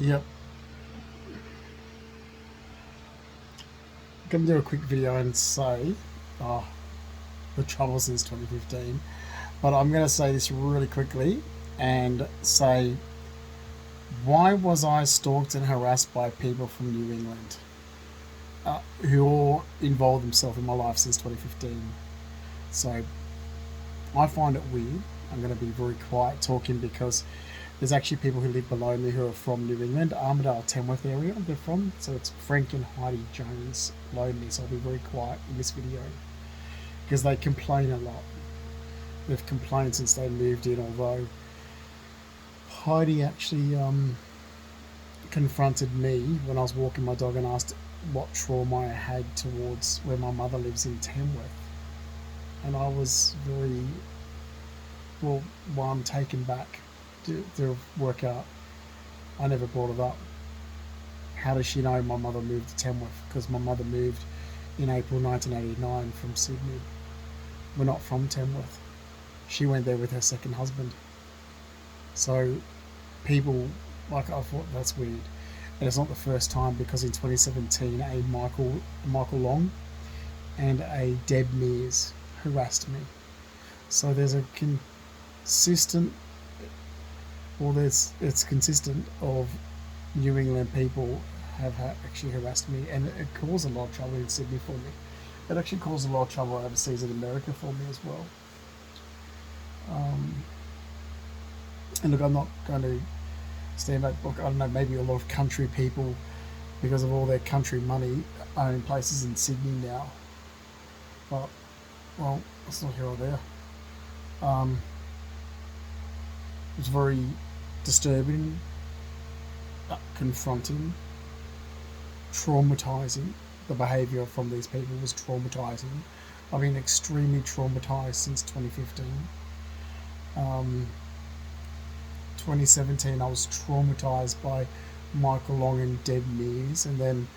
Yep. I'm gonna do a quick video and say, oh, the trouble since 2015. But I'm gonna say this really quickly and say, why was I stalked and harassed by people from New England who all involved themselves in my life since 2015? So I find it weird. I'm going to be very quiet talking because there's actually people who live below me who are from New England, Armidale, Tamworth area they're from. So it's Frank and Heidi Jones below me. So I'll be very quiet in this video because they complain a lot. They've complained since they moved in, although Heidi actually confronted me when I was walking my dog and asked what trauma I had towards where my mother lives in Tamworth. And I was very, well, I'm taken back to work out. I never brought it up. How does she know my mother moved to Tamworth? Because my mother moved in April 1989 from Sydney. We're not from Tamworth. She went there with her second husband. So people, like, I thought that's weird. And it's not the first time, because in 2017 a Michael Long and a Deb Mears harassed me. So there's a consistent, well, it's consistent of New England people have actually harassed me, and it caused a lot of trouble in Sydney for me. It actually caused a lot of trouble overseas in America for me as well. Um, and look, I'm not going to stand back. Look, I don't know, maybe a lot of country people, because of all their country money, own places in Sydney now. But, well, it's not here or there. Um, it's very disturbing, confronting, traumatizing. The behaviour from these people was traumatizing. I've been extremely traumatized since 2015. 2017, I was traumatized by Michael Long and Deb Mears, and then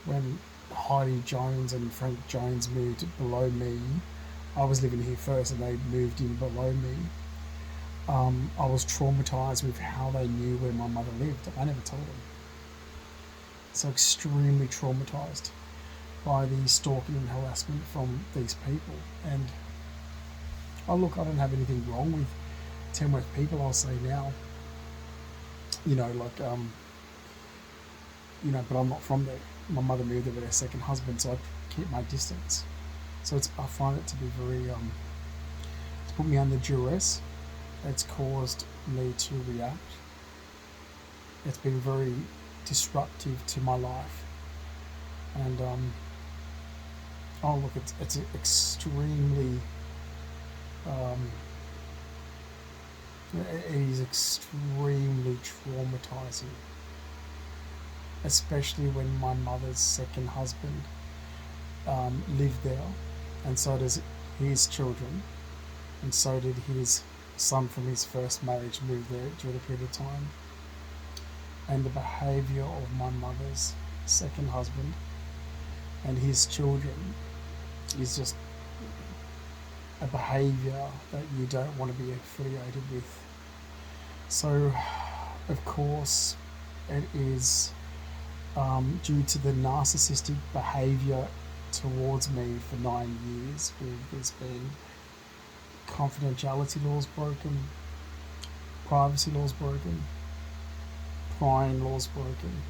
when Heidi Jones and Frank Jones moved below me, I was living here first, and they moved in below me. I was traumatized with how they knew where my mother lived. I never told them. So extremely traumatized by the stalking and harassment from these people. And oh, look, I don't have anything wrong with Tamworth people. I'll say now, like but I'm not from there. My mother moved there with her second husband, so I keep my distance. So I find it to be very it's put me under duress. It's caused me to react. It's been very disruptive to my life, and oh, look, it's extremely it is extremely traumatizing, especially when my mother's second husband lived there, and so does his children, and so did his son from his first marriage moved there during a period of time. And the behaviour of my mother's second husband and his children is just a behaviour that you don't want to be affiliated with. So, of course, it is due to the narcissistic behaviour towards me for 9 years. There's been confidentiality laws broken, privacy laws broken, prying laws broken.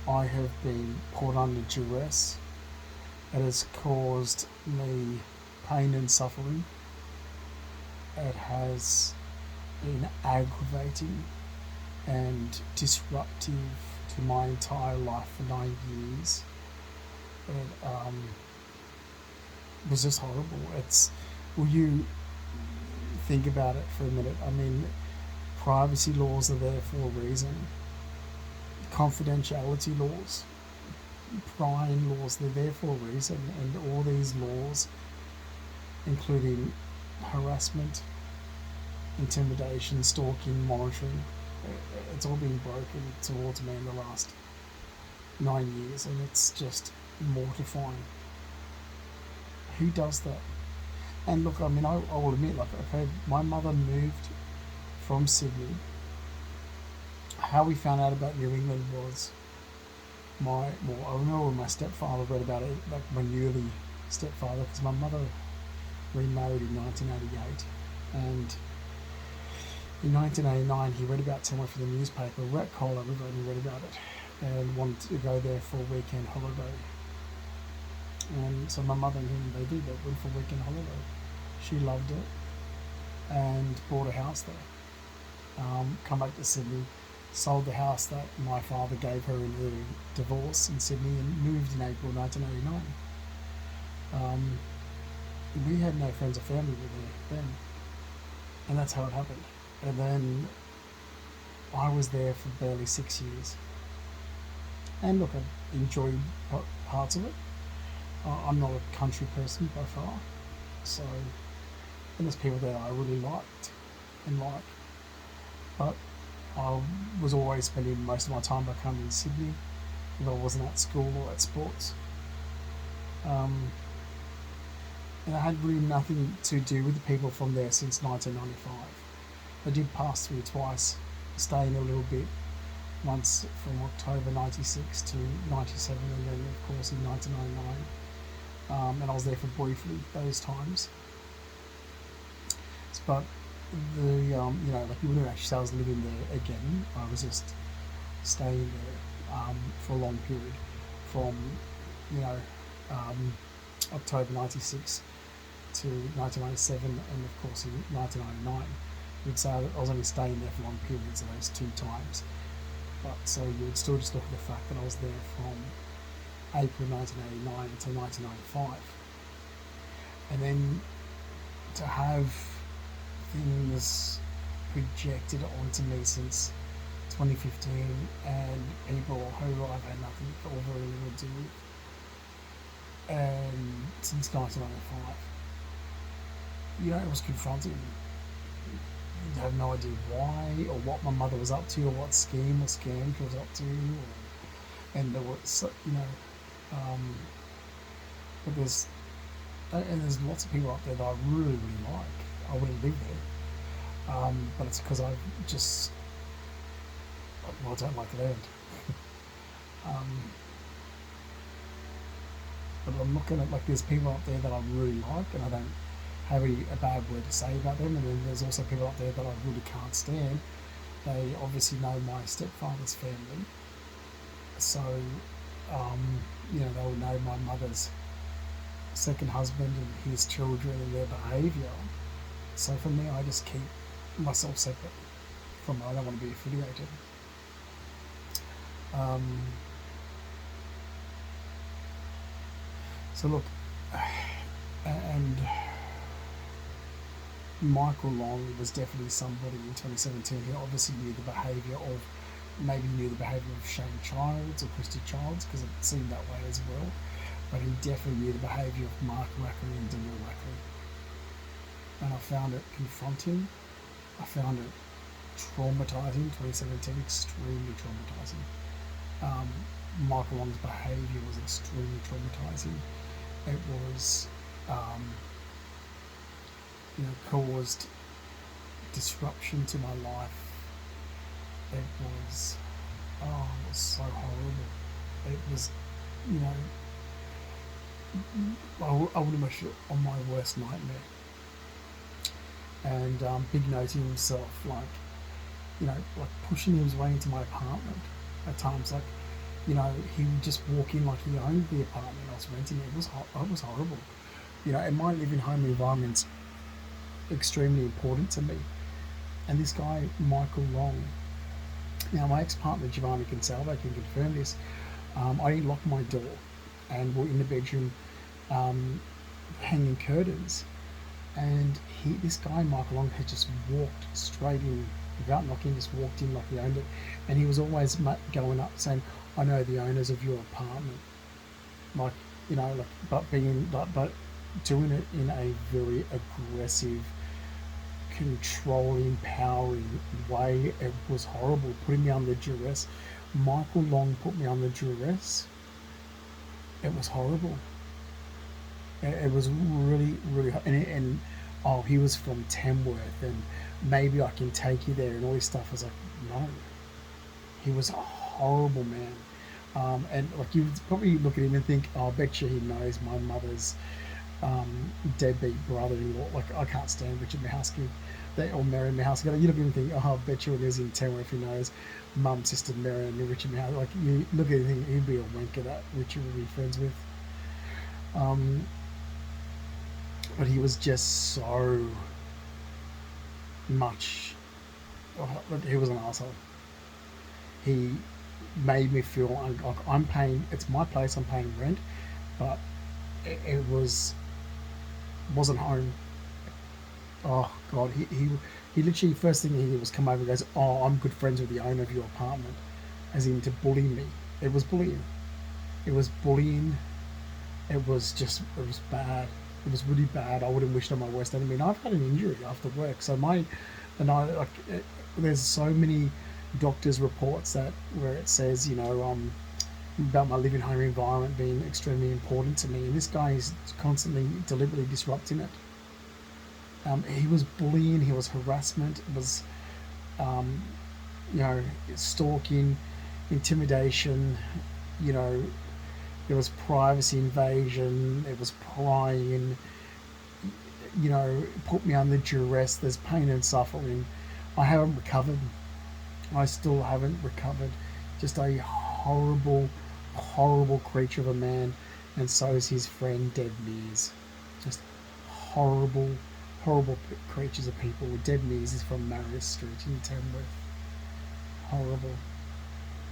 I have been put under duress. It has caused me pain and suffering. It has been aggravating and disruptive to my entire life for 9 years. It was just horrible. Will you think about it for a minute? I mean, privacy laws are there for a reason. Confidentiality laws, prying laws, they're there for a reason. And all these laws, including harassment, intimidation, stalking, monitoring, it's all been broken towards me in the last 9 years, and it's just mortifying. Who does that? And look, I mean, I will admit, like, okay, my mother moved from Sydney how we found out about New England was I remember when my stepfather read about it, like my newly stepfather, because my mother remarried in 1988, and in 1989 he read about Tamworth in the newspaper. We were at Cola River and he read about it, and wanted to go there for a weekend holiday. And so my mother and him, they went for a weekend holiday. She loved it and bought a house there. Come back to Sydney, sold the house that my father gave her in the divorce in Sydney, and moved in April 1989. Um, we had no friends or family there then, and that's how it happened. And then I was there for barely 6 years, and look, I enjoyed parts of it. I'm not a country person by far, so and there's people there I really liked and like, but I was always spending most of my time back home in Sydney, if I wasn't at school or at sports. Um, and I had really nothing to do with the people from there since 1995. I did pass through twice, staying a little bit, once from October 96 to 97, and then of course in 1999. And I was there for briefly those times. But like you wouldn't actually say I was living there again. I was just staying there for a long period, from you know um, October '96 to 1997, and of course in 1999. You'd say I was only staying there for long periods of those two times. But so you would still just look at the fact that I was there from April 1989 until 1995, and then to have things projected onto me since 2015, and people who I've had nothing or very little to do with, and since 1995, it was confronting. I have no idea why or what my mother was up to, or what scheme or scam she was up to, and there was but there's lots of people up there that I really really like. I wouldn't live there, but it's because I just I don't like land. um, but I'm looking at, like, there's people up there that I really like, and I don't have a bad word to say about them, and then there's also people up there that I really can't stand. They obviously know my stepfather's family, so they'll know my mother's second husband and his children and their behaviour. So for me, I just keep myself separate from them. I don't want to be affiliated. Um, so look, and Michael Long was definitely somebody in 2017 who obviously knew the behaviour of Shane Childs or Christy Childs, because it seemed that way as well. But he definitely knew the behaviour of Mark Rackley and Daniel Rackley. And I found it confronting. I found it traumatising. 2017, extremely traumatising. Michael Long's behaviour was extremely traumatising. It was, caused disruption to my life. It was so horrible. It was, I would wish it on my worst nightmare. And big note to himself, like pushing his way into my apartment at times. Like, he would just walk in like he owned the apartment I was renting. It was horrible. And my living home environment's extremely important to me. And this guy, Michael Long, now my ex-partner Giovanni Consalvo can confirm this. I didn't lock my door, and we're in the bedroom, hanging curtains, and this guy Michael Long had just walked straight in without knocking, just walked in like he owned it, and he was always going up saying, "I know the owners of your apartment," but doing it in a very aggressive, controlling, empowering way. It was horrible, putting me under duress. Michael Long put me under duress. It was horrible. It was really, really, and he was from Tamworth, and maybe I can take you there, and all this stuff. I was like, no, He was a horrible man. And like you probably look at him and think, oh, I bet you he knows my mother's deadbeat brother-in-law. Like I can't stand Richard Mahowski, or Mary Mahowski. You look at him and think, oh, I bet you it is in Tamworth if he knows mum, sister Mary and Richard Mahowski. Like you look at him and think he'd be a wanker that Richard would be friends with. Um, but he was just so much. Oh, he was an asshole. He made me feel like I'm paying. It's my place. I'm paying rent, but it wasn't home. Oh God, he literally first thing he did was come over and goes, "Oh, I'm good friends with the owner of your apartment," as in to bully me. It was bullying. It was bullying. It was bad. It was really bad. I wouldn't wish it on my worst enemy. And I've had an injury after work, so there's so many doctors' reports that where it says, about my living home environment being extremely important to me, and this guy is constantly, deliberately disrupting it. He was bullying, he was harassment, it was um, you know stalking, intimidation. You know, there was privacy invasion. It was prying. Put me under duress. There's pain and suffering. I haven't recovered. I still haven't recovered. Just a horrible, horrible creature of a man, and so is his friend Dead Mears. Just horrible, horrible creatures of people. Dead Mears is from Marius Street in Tamworth. Horrible.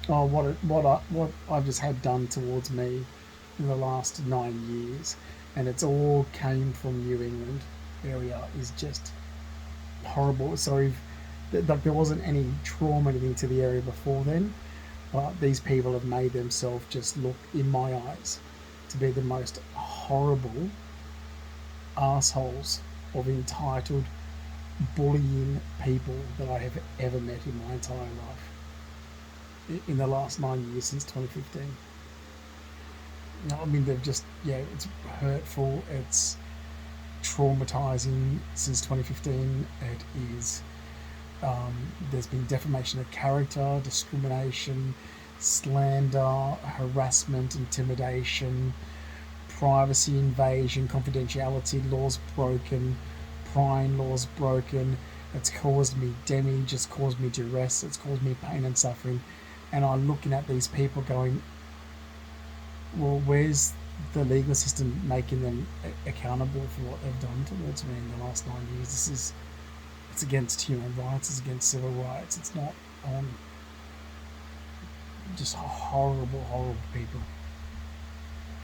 Oh, what I've just had done towards me in the last 9 years, and it's all came from New England area, is just horrible. So if there wasn't any trauma into the area before then, but these people have made themselves just look, in my eyes, to be the most horrible assholes of entitled bullying people that I have ever met in my entire life in the last 9 years since 2015. I mean, they've just, yeah, it's hurtful, it's traumatizing since 2015. It is, there's been defamation of character, discrimination, slander, harassment, intimidation, privacy invasion, confidentiality laws broken, prying laws broken. It's caused me damage, it's caused me duress, it's caused me pain and suffering. And I'm looking at these people going, well, where's the legal system making them accountable for what they've done towards me in the last 9 years? It's against human rights, it's against civil rights, it's not. Just horrible, horrible people.